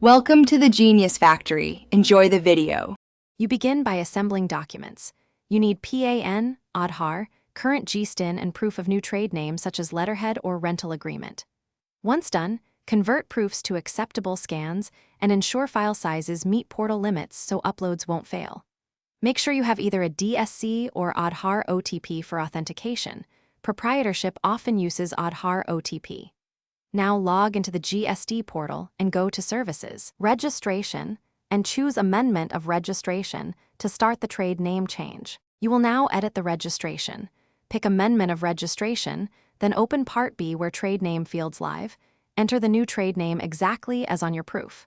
Welcome to the Genius Factory. Enjoy the video. You begin by assembling documents. You need PAN, Aadhaar, current GSTIN, and proof of new trade name such as letterhead or rental agreement. Once done, convert proofs to acceptable scans and ensure file sizes meet portal limits so uploads won't fail. Make sure you have either a DSC or Aadhaar OTP for authentication. Proprietorship often uses Aadhaar OTP. Now log into the GSD portal and go to Services, Registration, and choose Amendment of Registration to start the trade name change. You will now edit the registration. Pick Amendment of Registration, then open Part B where Trade Name Fields Live. Enter the new trade name exactly as on your proof.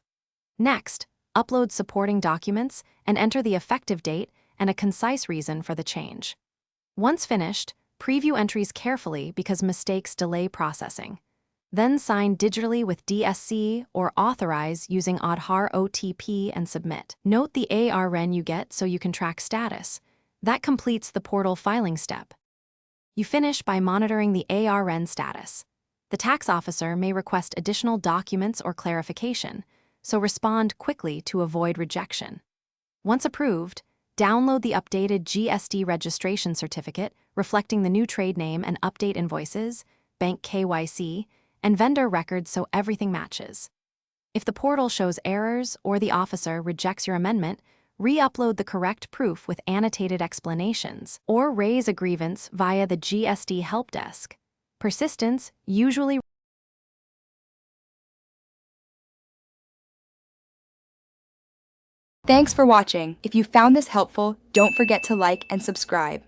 Next, upload supporting documents and enter the effective date and a concise reason for the change. Once finished, preview entries carefully because mistakes delay processing. Then sign digitally with DSC or authorize using Aadhaar OTP and submit. Note the ARN you get so you can track status. That completes the portal filing step. You finish by monitoring the ARN status. The tax officer may request additional documents or clarification, so respond quickly to avoid rejection. Once approved, download the updated GSD registration certificate reflecting the new trade name and update invoices, bank KYC, and vendor records so everything matches. If the portal shows errors or the officer rejects your amendment, re-upload the correct proof with annotated explanations, or raise a grievance via the GSD help desk. Persistence usually. Thanks for watching. If you found this helpful, don't forget to like and subscribe.